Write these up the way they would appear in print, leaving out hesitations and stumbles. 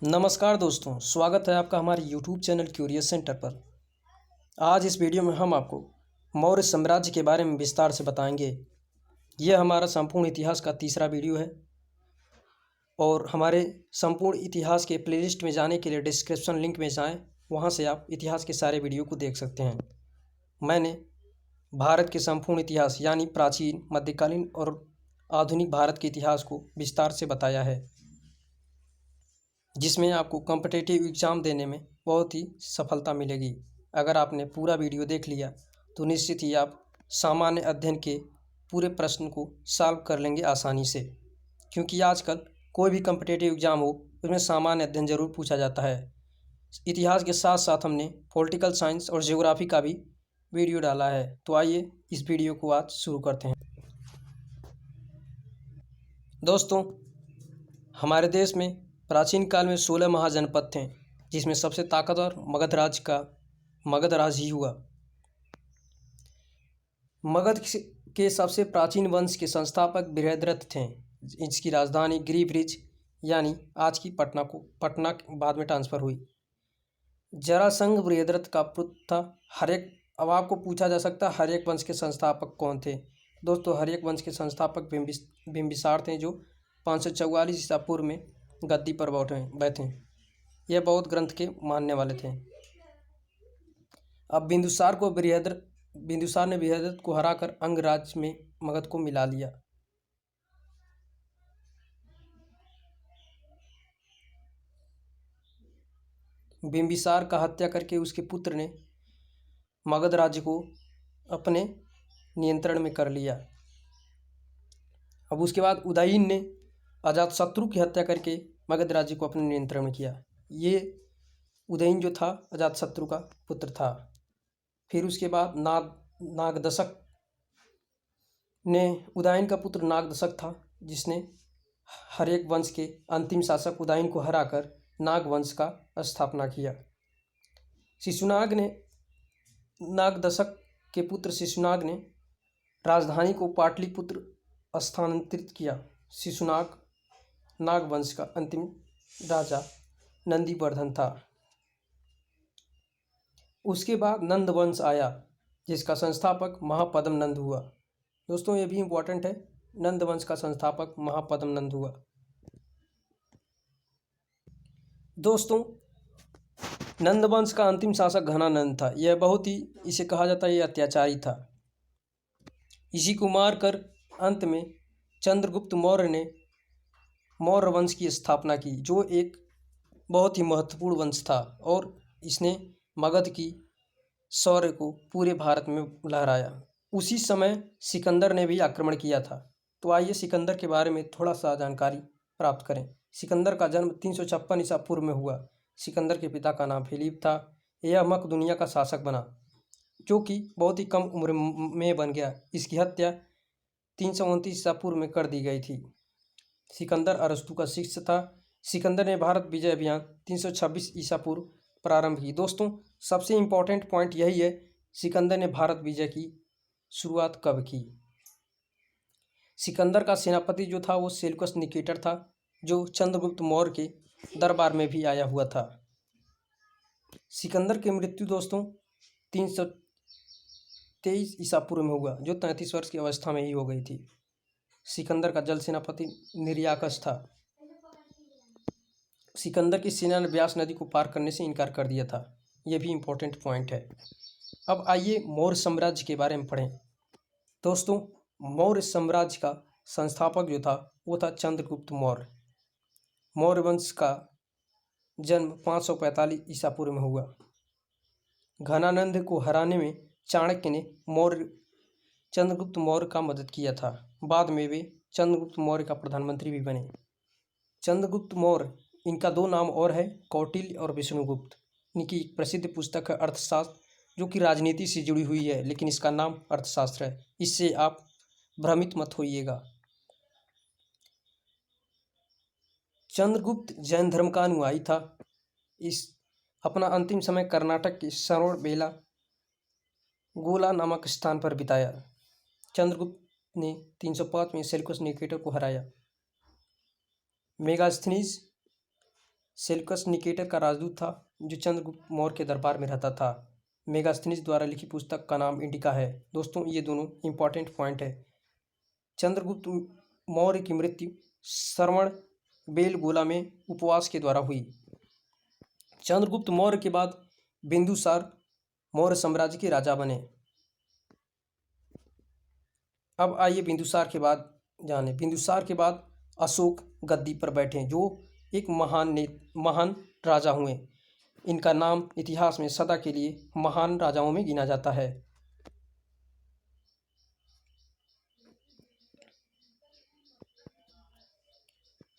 नमस्कार दोस्तों, स्वागत है आपका हमारे YouTube चैनल क्यूरियस सेंटर पर। आज इस वीडियो में हम आपको मौर्य साम्राज्य के बारे में विस्तार से बताएंगे। यह हमारा संपूर्ण इतिहास का तीसरा वीडियो है और हमारे संपूर्ण इतिहास के प्लेलिस्ट में जाने के लिए डिस्क्रिप्शन लिंक में जाएं, वहां से आप इतिहास के सारे वीडियो को देख सकते हैं। मैंने भारत के संपूर्ण इतिहास यानी प्राचीन, मध्यकालीन और आधुनिक भारत के इतिहास को विस्तार से बताया है, जिसमें आपको कॉम्पिटिटिव एग्ज़ाम देने में बहुत ही सफलता मिलेगी। अगर आपने पूरा वीडियो देख लिया तो निश्चित ही आप सामान्य अध्ययन के पूरे प्रश्न को सॉल्व कर लेंगे आसानी से, क्योंकि आजकल कोई भी कॉम्पिटिटिव एग्ज़ाम हो उसमें सामान्य अध्ययन ज़रूर पूछा जाता है। इतिहास के साथ साथ हमने पॉलिटिकल साइंस और ज्योग्राफी का भी वीडियो डाला है। तो आइए इस वीडियो को आज शुरू करते हैं। दोस्तों, हमारे देश में प्राचीन काल में 16 महाजनपद थे, जिसमें सबसे ताकतवर मगध राज ही हुआ। मगध के सबसे प्राचीन वंश के संस्थापक बृहद्रथ थे। इसकी राजधानी गिरिब्रिज यानी आज की पटना बाद में ट्रांसफ़र हुई। जरासंध बृहद्रथ का पुत्र था। अब आपको पूछा जा सकता है हर्यक वंश के संस्थापक कौन थे। दोस्तों, हर्यक वंश के संस्थापक बिंबिसार थे, जो 544 ईसा पूर्व में गद्दी पर बैठे। यह बौद्ध ग्रंथ के मानने वाले थे। अब बिंदुसार ने बृहद्रथ को हराकर अंग राज्य में मगध को मिला लिया। बिंबिसार का हत्या करके उसके पुत्र ने मगध राज्य को अपने नियंत्रण में कर लिया। अब उसके बाद उदयन ने अजातशत्रु की हत्या करके मगध राज्य को अपने नियंत्रण में किया। ये उदयन जो था अजातशत्रु का पुत्र था। फिर उसके बाद नागदशक ने उदयन का पुत्र नागदशक था, जिसने हर्यक वंश के अंतिम शासक उदयन को हराकर नाग वंश का स्थापना किया। नागदशक के पुत्र शिशुनाग ने राजधानी को पाटलिपुत्र स्थानांतरित किया। शिशुनाग नाग वंश का अंतिम राजा नंदीवर्धन था। उसके बाद नंद वंश आया, जिसका संस्थापक महापद्म नंद हुआ। दोस्तों, ये भी इम्पोर्टेंट है, नंद वंश का संस्थापक महापद्म नंद हुआ। दोस्तों, नंद वंश का अंतिम शासक घनानंद था। यह बहुत ही, इसे कहा जाता है, यह अत्याचारी था। इसी को मारकर अंत में चंद्रगुप्त मौर्य ने मौर्य वंश की स्थापना की, जो एक बहुत ही महत्वपूर्ण वंश था और इसने मगध की शौर्य को पूरे भारत में लहराया। उसी समय सिकंदर ने भी आक्रमण किया था। तो आइए सिकंदर के बारे में थोड़ा सा जानकारी प्राप्त करें। सिकंदर का जन्म 356 ईसा पूर्व में हुआ। सिकंदर के पिता का नाम फिलिप था। यह मकदुनिया का शासक बना, जो कि बहुत ही कम उम्र में बन गया। इसकी हत्या 329 ईसा पूर्व में कर दी गई थी। सिकंदर अरस्तु का शिष्य था। सिकंदर ने भारत विजय अभियान 326 ईसा पूर्व प्रारंभ की। दोस्तों, सबसे इम्पोर्टेंट पॉइंट यही है, सिकंदर ने भारत विजय की शुरुआत कब की। सिकंदर का सेनापति जो था वो सेल्यूकस निकेटर था, जो चंद्रगुप्त मौर्य के दरबार में भी आया हुआ था। सिकंदर की मृत्यु दोस्तों 323 ईसा पूर्व में हुआ, जो 33 वर्ष की अवस्था में ही हो गई थी। सिकंदर का जल सेनापति निर्याकस था। सिकंदर की सेना ने ब्यास नदी को पार करने से इनकार कर दिया था। यह भी इम्पोर्टेंट पॉइंट है। अब आइए मौर्य साम्राज्य के बारे में पढ़ें। दोस्तों, मौर्य साम्राज्य का संस्थापक जो था वो था चंद्रगुप्त मौर्य। मौर्य वंश का जन्म 545 ईसा पूर्व में हुआ। घनानंद को हराने में चाणक्य ने चंद्रगुप्त मौर्य का मदद किया था। बाद में वे चंद्रगुप्त मौर्य का प्रधानमंत्री भी बने। चंद्रगुप्त मौर्य, इनका दो नाम और है, कौटिल्य और विष्णुगुप्त। इनकी एक प्रसिद्ध पुस्तक है अर्थशास्त्र, जो कि राजनीति से जुड़ी हुई है, लेकिन इसका नाम अर्थशास्त्र है। इससे आप भ्रमित मत होइएगा। चंद्रगुप्त जैन धर्म का अनुयायी था। इस अपना अंतिम समय कर्नाटक के श्रवणबेला गोला नामक स्थान पर बिताया। चंद्रगुप्त ने 305 में सेल्यूकस निकेटर को हराया। मेगास्थनीज सेल्यूकस निकेटर का राजदूत था जो चंद्रगुप्त मौर्य के दरबार में रहता था। मेगास्थनीज द्वारा लिखी पुस्तक का नाम इंडिका है। दोस्तों ये दोनों इंपॉर्टेंट पॉइंट है। चंद्रगुप्त मौर्य की मृत्यु श्रवण बेलगोला में उपवास के द्वारा हुई। चंद्रगुप्त मौर्य के बाद बिंदुसार मौर्य साम्राज्य के राजा बने। अब आइए बिंदुसार के बाद जाने। बिंदुसार के बाद अशोक गद्दी पर बैठे जो एक महान राजा हुए। इनका नाम इतिहास में सदा के लिए महान राजाओं में गिना जाता है।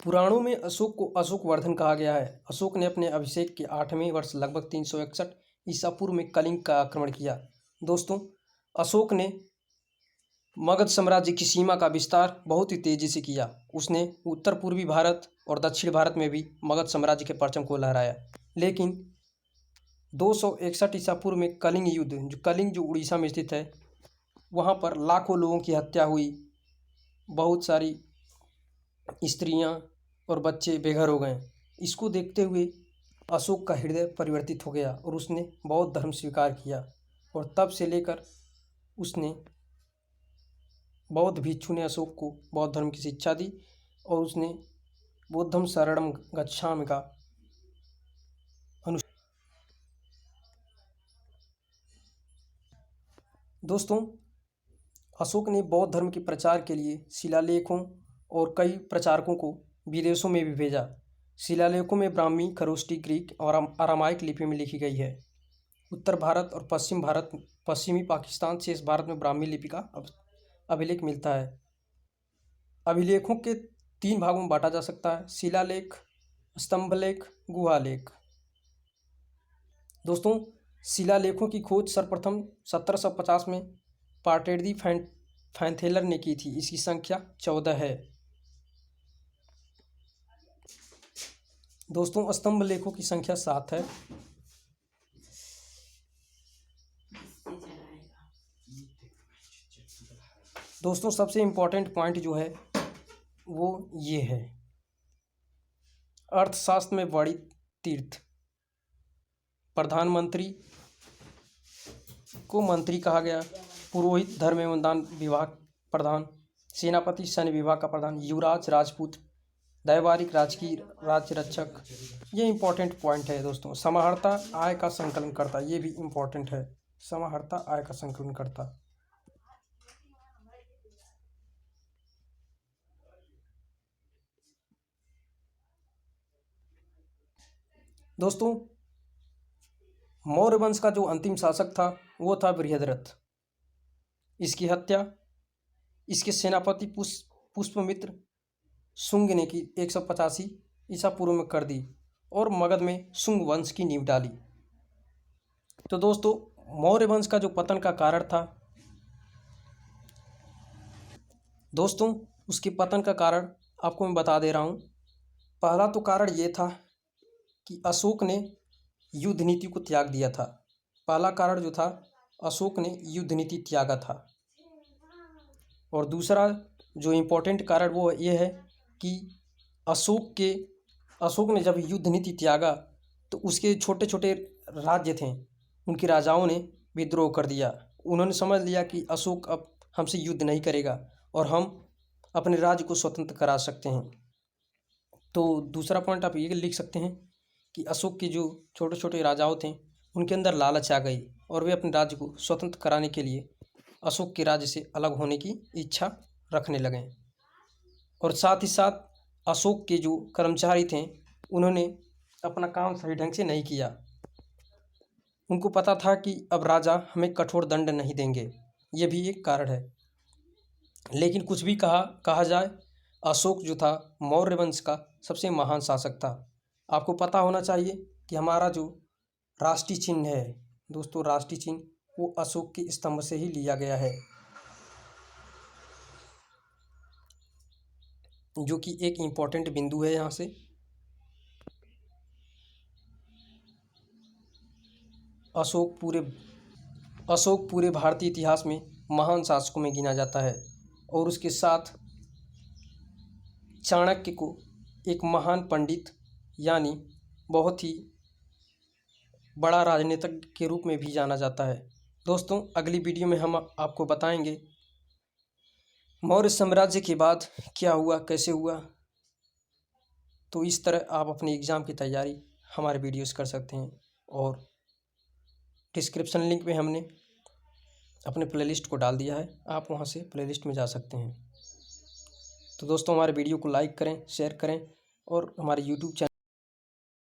पुराणों में अशोक को अशोकवर्धन कहा गया है। अशोक ने अपने अभिषेक के 8वें वर्ष लगभग 361 ईसा पूर्व में कलिंग का आक्रमण किया। दोस्तों अशोक ने मगध साम्राज्य की सीमा का विस्तार बहुत ही तेजी से किया। उसने उत्तर पूर्वी भारत और दक्षिण भारत में भी मगध साम्राज्य के परचम को लहराया। लेकिन 261 ईसा पूर्व में कलिंग युद्ध, जो कलिंग जो उड़ीसा में स्थित है, वहाँ पर लाखों लोगों की हत्या हुई। बहुत सारी स्त्रियाँ और बच्चे बेघर हो गए। इसको देखते हुए अशोक का हृदय परिवर्तित हो गया और उसने बौद्ध धर्म स्वीकार किया। और तब से लेकर उसने बौद्ध भिक्षु ने अशोक को बौद्ध धर्म की शिक्षा दी और उसने बुद्धम शरणम गच्छामि का दोस्तों अशोक ने बौद्ध धर्म के प्रचार के लिए शिलालेखों और कई प्रचारकों को विदेशों में भी भेजा। शिलालेखों में ब्राह्मी, खरोष्टी, ग्रीक और अरामाइक लिपि में लिखी गई है। उत्तर भारत और पश्चिमी पाकिस्तान से इस भारत में ब्राह्मी लिपि का अभिलेख मिलता है। अभिलेखों के 3 भागों में बांटा जा सकता है: शिलालेख, स्तंभलेख, गुहालेख। दोस्तों शिलालेखों की खोज सर्वप्रथम 1750 में पार्टेडी फैंथेलर ने की थी। इसकी संख्या 14 है। दोस्तों स्तंभ लेखों की संख्या 7 है। दोस्तों सबसे इम्पोर्टेंट पॉइंट जो है वो ये है, अर्थशास्त्र में वाणी तीर्थ। प्रधानमंत्री को मंत्री कहा गया, पुरोहित धर्म एवं दान विभाग प्रधान, सेनापति सैन्य विभाग का प्रधान, युवराज राजपूत, दैवारिक राजकीय राज्य रक्षक। ये इंपॉर्टेंट पॉइंट है। दोस्तों समाहर्ता आय का संकलन करता, ये भी इंपॉर्टेंट है। समाहर्ता आय का संकलन करता। दोस्तों मौर्य वंश का जो अंतिम शासक था वो था बृहद्रथ। इसकी हत्या इसके सेनापति पुष्पमित्र शुंग ने की 185 ईसा पूर्व में कर दी और मगध में शुंग वंश की नींव डाली। तो दोस्तों मौर्य वंश का जो पतन का कारण था, दोस्तों उसके पतन का कारण आपको मैं बता दे रहा हूँ। पहला तो कारण ये था कि अशोक ने युद्ध नीति को त्याग दिया था। पहला कारण जो था, अशोक ने युद्ध नीति त्यागा था। और दूसरा जो इम्पोर्टेंट कारण वो ये है कि अशोक ने जब युद्ध नीति त्यागा तो उसके छोटे छोटे राज्य थे, उनके राजाओं ने विद्रोह कर दिया। उन्होंने समझ लिया कि अशोक अब हमसे युद्ध नहीं करेगा और हम अपने राज्य को स्वतंत्र करा सकते हैं। तो दूसरा पॉइंट आप ये लिख सकते हैं कि अशोक के जो छोटे छोटे राजाओं थे उनके अंदर लालच आ गई और वे अपने राज्य को स्वतंत्र कराने के लिए अशोक के राज्य से अलग होने की इच्छा रखने लगे। और साथ ही साथ अशोक के जो कर्मचारी थे उन्होंने अपना काम सही ढंग से नहीं किया। उनको पता था कि अब राजा हमें कठोर दंड नहीं देंगे, ये भी एक कारण है। लेकिन कुछ भी कहा जाए, अशोक जो था मौर्य वंश का सबसे महान शासक था। आपको पता होना चाहिए कि हमारा जो राष्ट्रीय चिन्ह है दोस्तों, राष्ट्रीय चिन्ह वो अशोक के स्तंभ से ही लिया गया है, जो कि एक इम्पॉर्टेंट बिंदु है। यहाँ से अशोक पूरे भारतीय इतिहास में महान शासकों में गिना जाता है। और उसके साथ चाणक्य को एक महान पंडित यानी बहुत ही बड़ा राजनीतिज्ञ के रूप में भी जाना जाता है। दोस्तों, अगली वीडियो में हम आपको बताएंगे मौर्य साम्राज्य के बाद क्या हुआ, कैसे हुआ। तो इस तरह आप अपने एग्ज़ाम की तैयारी हमारे वीडियोस कर सकते हैं, और डिस्क्रिप्शन लिंक में हमने अपने प्लेलिस्ट को डाल दिया है, आप वहां से प्लेलिस्ट में जा सकते हैं। तो दोस्तों, हमारे वीडियो को लाइक करें, शेयर करें और हमारे यूट्यूब चैनल